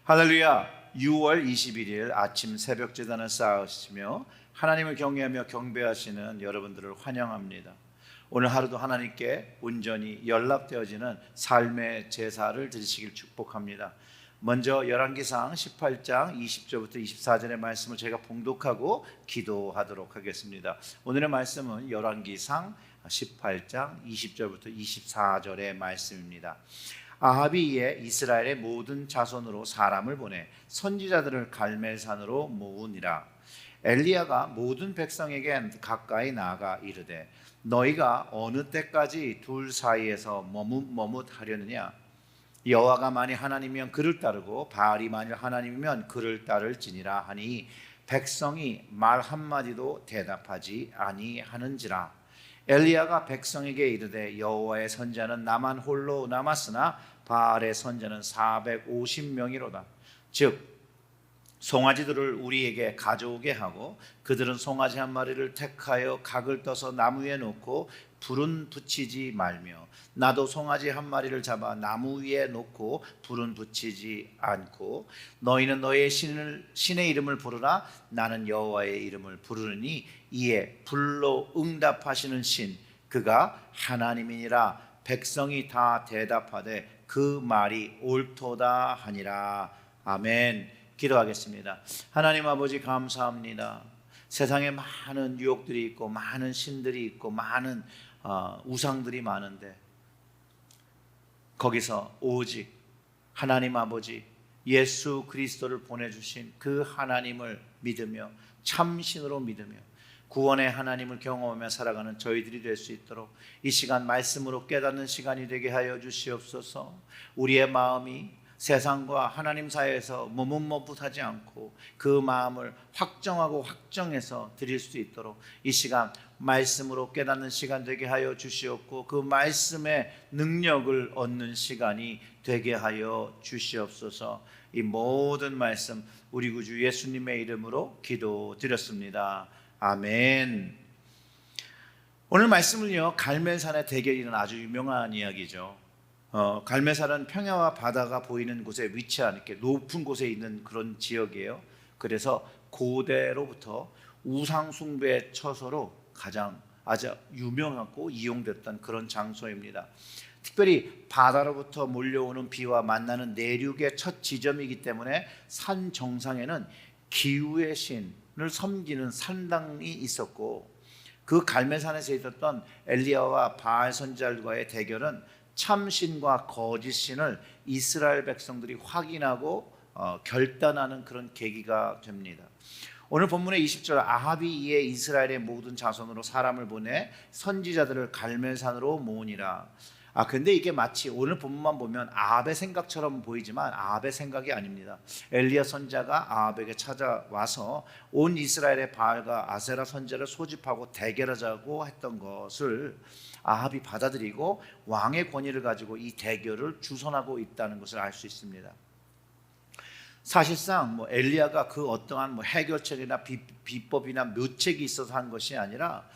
할렐루야. 6월 21일 아침 새벽 제단을 쌓으시며 하나님을 경외하며 경배하시는 여러분들을 환영합니다. 오늘 하루도 하나님께 온전히 연락되어지는 삶의 제사를 드리시길 축복합니다. 먼저 열왕기상 18장 20절부터 24절의 말씀을 제가 봉독하고 기도하도록 하겠습니다. 오늘의 말씀은 열왕기상 18장 20절부터 24절의 말씀입니다. 아합이 이에 이스라엘의 모든 자손으로 사람을 보내 선지자들을 갈멜산으로 모으니라. 엘리야가 모든 백성에게 가까이 나아가 이르되 너희가 어느 때까지 둘 사이에서 머뭇머뭇하려느냐. 여호와가 만일 하나님이면 그를 따르고 바알이 만일 하나님이면 그를 따를지니라 하니 백성이 말 한마디도 대답하지 아니하는지라. 엘리야가 백성에게 이르되 여호와의 선자는 나만 홀로 남았으나 바알의 선자는 450명이로다. 즉 송아지들을 우리에게 가져오게 하고 그들은 송아지 한 마리를 택하여 각을 떠서 나무 위에 놓고 불은 붙이지 말며 나도 송아지 한 마리를 잡아 나무 위에 놓고 불은 붙이지 않고 너희는 너희의 신의 이름을 부르라. 나는 여호와의 이름을 부르니 이에 불로 응답하시는 신 그가 하나님이니라. 백성이 다 대답하되 그 말이 옳도다 하니라. 아멘. 기도하겠습니다. 하나님 아버지 감사합니다. 세상에 많은 유혹들이 있고 많은 신들이 있고 많은 우상들이 많은데 거기서 오직 하나님 아버지 예수 그리스도를 보내주신 그 하나님을 믿으며 참신으로 믿으며 구원의 하나님을 경험하며 살아가는 저희들이 될 수 있도록 이 시간 말씀으로 깨닫는 시간이 되게 하여 주시옵소서. 우리의 마음이 세상과 하나님 사이에서 머뭇머뭇하지 않고 그 마음을 확정하고 확정해서 드릴 수 있도록 이 시간 말씀으로 깨닫는 시간 되게 하여 주시옵고 그 말씀의 능력을 얻는 시간이 되게 하여 주시옵소서. 이 모든 말씀 우리 구주 예수님의 이름으로 기도드렸습니다. 아멘. 오늘 말씀은요, 갈멜산의 대결이라는 아주 유명한 이야기죠. 갈멜산은 평야와 바다가 보이는 곳에 위치한 이렇게 높은 곳에 있는 그런 지역이에요. 그래서 고대로부터 우상 숭배의 처소로 가장 아주 유명하고 이용됐던 그런 장소입니다. 특별히 바다로부터 몰려오는 비와 만나는 내륙의 첫 지점이기 때문에 산 정상에는 기후의 신을 섬기는 산당이 있었고 그 갈멜산에서 있었던 엘리야와 바알 선지자들과의 대결은 참신과 거짓신을 이스라엘 백성들이 확인하고 결단하는 그런 계기가 됩니다. 오늘 본문의 20절 아합이 이에 이스라엘의 모든 자손으로 사람을 보내 선지자들을 갈멜산으로 모으니라. 근데 이게 마치 오늘 본문만 보면 아합의 생각처럼 보이지만 아합의 생각이 아닙니다. 엘리야 선자가 아합에게 찾아와서 온 이스라엘의 바알과 아세라 선자를 소집하고 대결하자고 했던 것을 아합이 받아들이고 왕의 권위를 가지고 이 대결을 주선하고 있다는 것을 알 수 있습니다. 사실상 엘리야가 그 어떠한 해결책이나 비법이나 묘책이 있어서 한 것이 아니라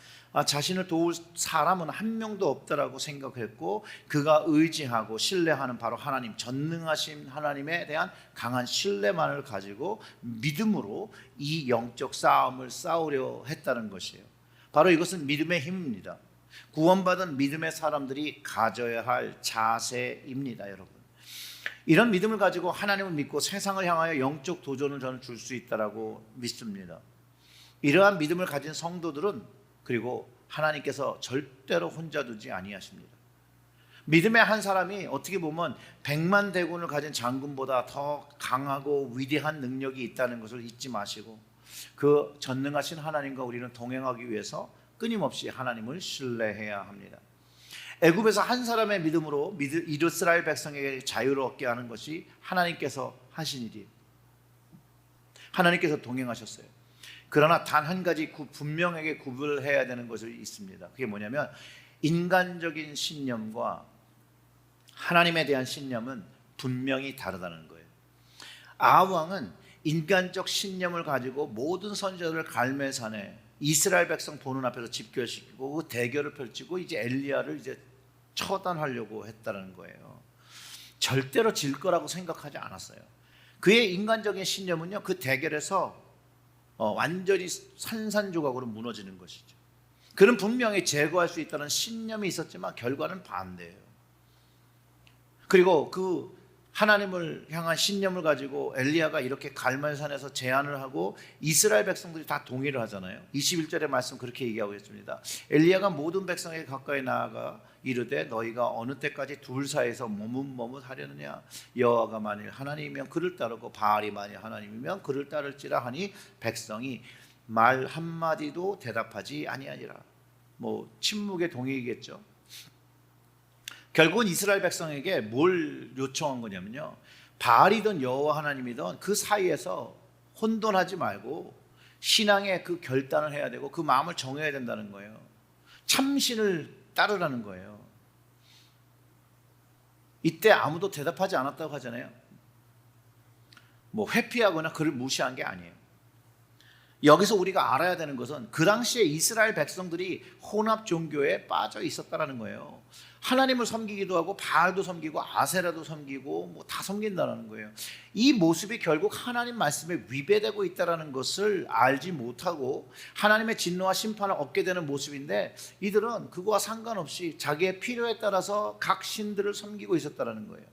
자신을 도울 사람은 한 명도 없다라고 생각했고 그가 의지하고 신뢰하는 바로 하나님, 전능하신 하나님에 대한 강한 신뢰만을 가지고 믿음으로 이 영적 싸움을 싸우려 했다는 것이에요. 바로 이것은 믿음의 힘입니다. 구원받은 믿음의 사람들이 가져야 할 자세입니다. 여러분, 이런 믿음을 가지고 하나님을 믿고 세상을 향하여 영적 도전을 저는 줄 수 있다라고 믿습니다. 이러한 믿음을 가진 성도들은 그리고 하나님께서 절대로 혼자 두지 아니하십니다. 믿음의 한 사람이 어떻게 보면 100만 대군을 가진 장군보다 더 강하고 위대한 능력이 있다는 것을 잊지 마시고 그 전능하신 하나님과 우리는 동행하기 위해서 끊임없이 하나님을 신뢰해야 합니다. 애굽에서 한 사람의 믿음으로 이스라엘 백성에게 자유를 얻게 하는 것이 하나님께서 하신 일이에요. 하나님께서 동행하셨어요. 그러나 단 한 가지 분명하게 구분해야 되는 것이 있습니다. 그게 뭐냐면 인간적인 신념과 하나님에 대한 신념은 분명히 다르다는 거예요. 아합 왕은 인간적 신념을 가지고 모든 선지자들을 갈멜산에 이스라엘 백성 보는 앞에서 집결시키고 그 대결을 펼치고 이제 엘리야를 이제 처단하려고 했다는 거예요. 절대로 질 거라고 생각하지 않았어요. 그의 인간적인 신념은요, 그 대결에서 완전히 산산조각으로 무너지는 것이죠. 그는 분명히 제거할 수 있다는 신념이 있었지만 결과는 반대예요. 그리고 그 하나님을 향한 신념을 가지고 엘리야가 이렇게 갈멜산에서 제안을 하고 이스라엘 백성들이 다 동의를 하잖아요. 21절의 말씀 그렇게 얘기하고 있습니다. 엘리야가 모든 백성에게 가까이 나아가 이르되 너희가 어느 때까지 둘 사이에서 머뭇머뭇하려느냐. 여호와가 만일 하나님이면 그를 따르고 바알이 만일 하나님이면 그를 따를지라 하니 백성이 말 한마디도 대답하지 아니하니라. 뭐 침묵의 동의이겠죠. 결국은 이스라엘 백성에게 뭘 요청한 거냐면요, 바알이든 여호와 하나님이든 그 사이에서 혼돈하지 말고 신앙의 그 결단을 해야 되고 그 마음을 정해야 된다는 거예요. 참신을 따르라는 거예요. 이때 아무도 대답하지 않았다고 하잖아요. 뭐 회피하거나 그를 무시한 게 아니에요. 여기서 우리가 알아야 되는 것은 그 당시에 이스라엘 백성들이 혼합 종교에 빠져 있었다는 거예요. 하나님을 섬기기도 하고 바알도 섬기고 아세라도 섬기고 뭐 다 섬긴다는 거예요. 이 모습이 결국 하나님 말씀에 위배되고 있다는 것을 알지 못하고 하나님의 진노와 심판을 얻게 되는 모습인데, 이들은 그거와 상관없이 자기의 필요에 따라서 각 신들을 섬기고 있었다는 거예요.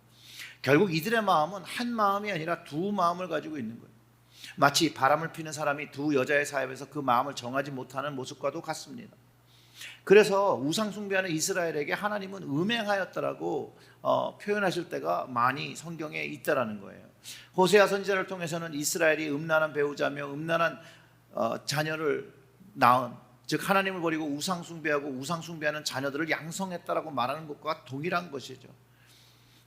결국 이들의 마음은 한 마음이 아니라 두 마음을 가지고 있는 거예요. 마치 바람을 피는 사람이 두 여자의 사이에서 그 마음을 정하지 못하는 모습과도 같습니다. 그래서 우상 숭배하는 이스라엘에게 하나님은 음행하였다라고 표현하실 때가 많이 성경에 있다라는 거예요. 호세아 선지자를 통해서는 이스라엘이 음란한 배우자며 음란한 자녀를 낳은, 즉 하나님을 버리고 우상 숭배하고 우상 숭배하는 자녀들을 양성했다라고 말하는 것과 동일한 것이죠.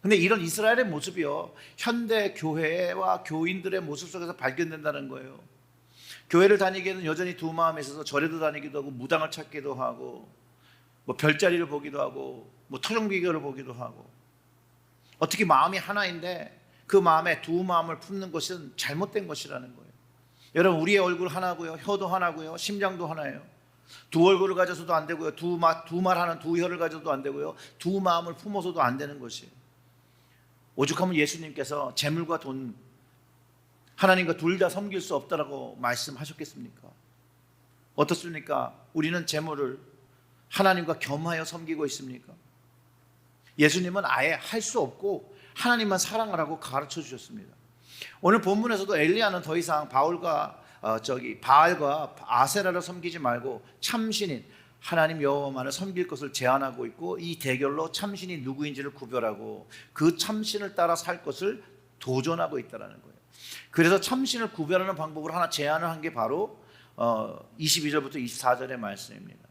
근데 이런 이스라엘의 모습이요, 현대 교회와 교인들의 모습 속에서 발견된다는 거예요. 교회를 다니기에는 여전히 두 마음이 있어서 절에도 다니기도 하고 무당을 찾기도 하고 뭐 별자리를 보기도 하고 뭐 토종비교를 보기도 하고, 어떻게 마음이 하나인데 그 마음에 두 마음을 품는 것은 잘못된 것이라는 거예요. 여러분, 우리의 얼굴 하나고요, 혀도 하나고요, 심장도 하나예요. 두 얼굴을 가져서도 안 되고요, 두 말하는 두 혀를 가져도 안 되고요, 두 마음을 품어서도 안 되는 것이에요. 오죽하면 예수님께서 재물과 돈, 하나님과 둘 다 섬길 수 없다라고 말씀하셨겠습니까? 어떻습니까? 우리는 재물을 하나님과 겸하여 섬기고 있습니까? 예수님은 아예 할 수 없고 하나님만 사랑하라고 가르쳐 주셨습니다. 오늘 본문에서도 엘리야는 더 이상 바알과 아세라를 섬기지 말고 참신인 하나님 여호와만을 섬길 것을 제안하고 있고, 이 대결로 참신이 누구인지를 구별하고 그 참신을 따라 살 것을 도전하고 있다는 거예요. 그래서 참신을 구별하는 방법을 하나 제안을 한 게 바로 22절부터 24절의 말씀입니다.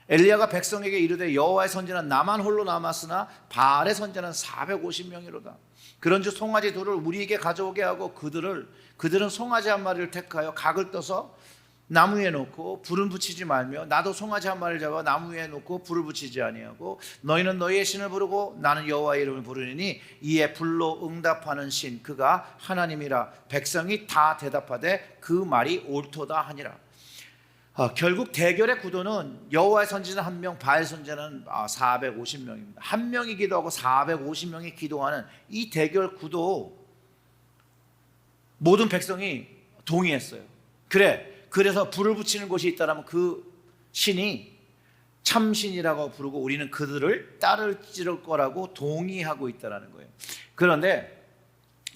엘리야가 백성에게 이르되 여호와의 선지는 나만 홀로 남았으나 바알의 선지는 450명이로다. 그런즉 송아지 둘을 우리에게 가져오게 하고 그들은 송아지 한 마리를 택하여 각을 떠서 나무 위에 놓고 불은 붙이지 말며 나도 송아지 한 마리를 잡아 나무 위에 놓고 불을 붙이지 아니하고 너희는 너희의 신을 부르고 나는 여호와의 이름을 부르니 이에 불로 응답하는 신 그가 하나님이라. 백성이 다 대답하되 그 말이 옳도다 하니라. 결국 대결의 구도는 여호와의 선지자는 1명, 바알 선지자는 450명입니다. 한 명이 기도하고 450명이 기도하는 이 대결 구도 모든 백성이 동의했어요. 그래서 불을 붙이는 곳이 있다면 그 신이 참신이라고 부르고 우리는 그들을 따를 거라고 동의하고 있다는 거예요. 그런데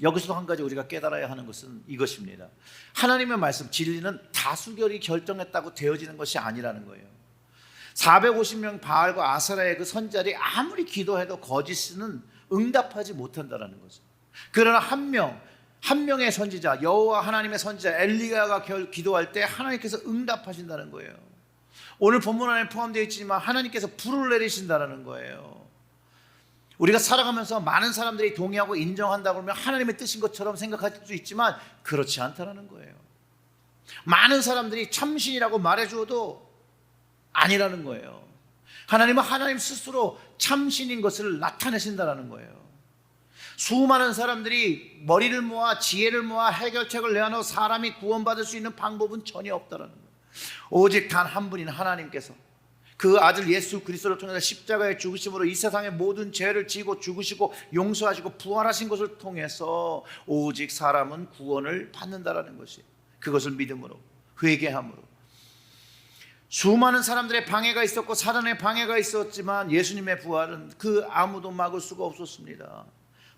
여기서도 한 가지 우리가 깨달아야 하는 것은 이것입니다. 하나님의 말씀, 진리는 다수결이 결정했다고 되어지는 것이 아니라는 거예요. 450명 바알과 아세라의 그 선지자들이 아무리 기도해도 거짓은 응답하지 못한다는 거죠. 그러나 한 명의 선지자, 여호와 하나님의 선지자 엘리야가 기도할 때 하나님께서 응답하신다는 거예요. 오늘 본문 안에 포함되어 있지만 하나님께서 불을 내리신다는 거예요. 우리가 살아가면서 많은 사람들이 동의하고 인정한다고 하면 하나님의 뜻인 것처럼 생각할 수 있지만 그렇지 않다는 거예요. 많은 사람들이 참신이라고 말해주어도 아니라는 거예요. 하나님은 하나님 스스로 참신인 것을 나타내신다는 거예요. 수많은 사람들이 머리를 모아 지혜를 모아 해결책을 내놔도 사람이 구원받을 수 있는 방법은 전혀 없다는 거예요. 오직 단 한 분인 하나님께서 그 아들 예수 그리스도를 통해서 십자가의 죽으심으로 이 세상의 모든 죄를 지고 죽으시고 용서하시고 부활하신 것을 통해서 오직 사람은 구원을 받는다라는 것이, 그것을 믿음으로 회개함으로. 수많은 사람들의 방해가 있었고 사단의 방해가 있었지만 예수님의 부활은 그 아무도 막을 수가 없었습니다.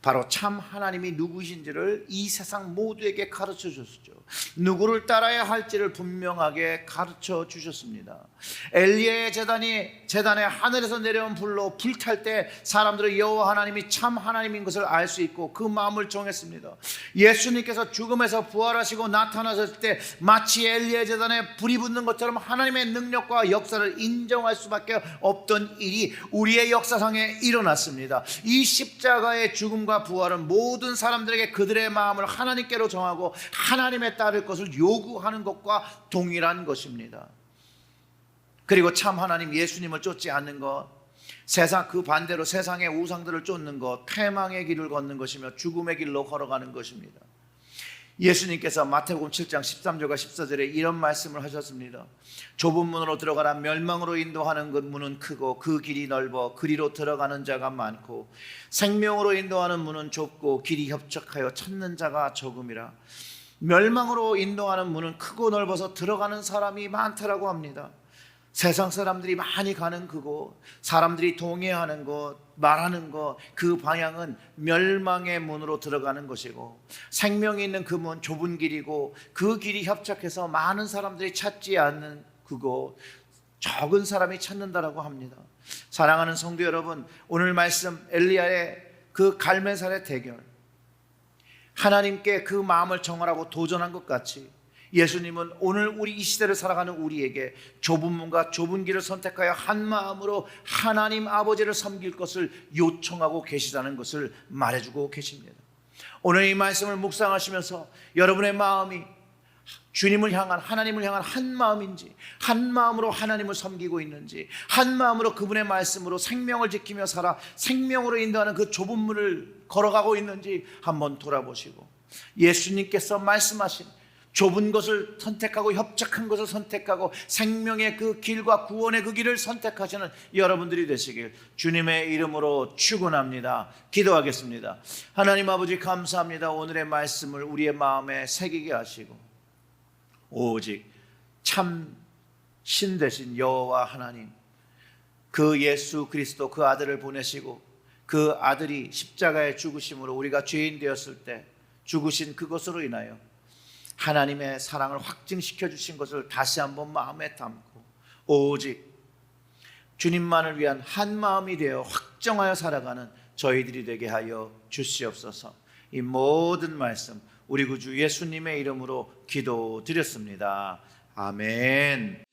바로 참 하나님이 누구이신지를 이 세상 모두에게 가르쳐 주셨죠. 누구를 따라야 할지를 분명하게 가르쳐 주셨습니다. 엘리야의 제단에 하늘에서 내려온 불로 불탈 때 사람들은 여호와 하나님이 참 하나님인 것을 알 수 있고 그 마음을 정했습니다. 예수님께서 죽음에서 부활하시고 나타나셨을 때 마치 엘리야의 제단에 불이 붙는 것처럼 하나님의 능력과 역사를 인정할 수밖에 없던 일이 우리의 역사상에 일어났습니다. 이 십자가의 죽음과 부활은 모든 사람들에게 그들의 마음을 하나님께로 정하고 하나님에 따를 것을 요구하는 것과 동일한 것입니다. 그리고 참 하나님 예수님을 쫓지 않는 것, 세상 그 반대로 세상의 우상들을 쫓는 것, 패망의 길을 걷는 것이며 죽음의 길로 걸어가는 것입니다. 예수님께서 마태복음 7장 13절과 14절에 이런 말씀을 하셨습니다. 좁은 문으로 들어가라. 멸망으로 인도하는 그 문은 크고 그 길이 넓어 그리로 들어가는 자가 많고 생명으로 인도하는 문은 좁고 길이 협착하여 찾는 자가 적음이라. 멸망으로 인도하는 문은 크고 넓어서 들어가는 사람이 많다라고 합니다. 세상 사람들이 많이 가는 그곳, 사람들이 동의하는 것, 말하는 것, 그 방향은 멸망의 문으로 들어가는 것이고 생명이 있는 그 문 좁은 길이고 그 길이 협착해서 많은 사람들이 찾지 않는 그곳, 적은 사람이 찾는다라고 합니다. 사랑하는 성도 여러분, 오늘 말씀 엘리야의 그 갈매살의 대결, 하나님께 그 마음을 정하라고 도전한 것 같이 예수님은 오늘 우리 이 시대를 살아가는 우리에게 좁은 문과 좁은 길을 선택하여 한 마음으로 하나님 아버지를 섬길 것을 요청하고 계시다는 것을 말해주고 계십니다. 오늘 이 말씀을 묵상하시면서 여러분의 마음이 주님을 향한, 하나님을 향한 한 마음인지, 한 마음으로 하나님을 섬기고 있는지, 한 마음으로 그분의 말씀으로 생명을 지키며 살아 생명으로 인도하는 그 좁은 문을 걸어가고 있는지 한번 돌아보시고, 예수님께서 말씀하신 좁은 것을 선택하고 협착한 것을 선택하고 생명의 그 길과 구원의 그 길을 선택하시는 여러분들이 되시길 주님의 이름으로 축원합니다. 기도하겠습니다. 하나님 아버지 감사합니다. 오늘의 말씀을 우리의 마음에 새기게 하시고 오직 참 신 되신 여호와 하나님, 그 예수 그리스도 그 아들을 보내시고 그 아들이 십자가의 죽으심으로 우리가 죄인 되었을 때 죽으신 그것으로 인하여 하나님의 사랑을 확증시켜 주신 것을 다시 한번 마음에 담고 오직 주님만을 위한 한 마음이 되어 확정하여 살아가는 저희들이 되게 하여 주시옵소서. 이 모든 말씀 우리 구주 예수님의 이름으로 기도드렸습니다. 아멘.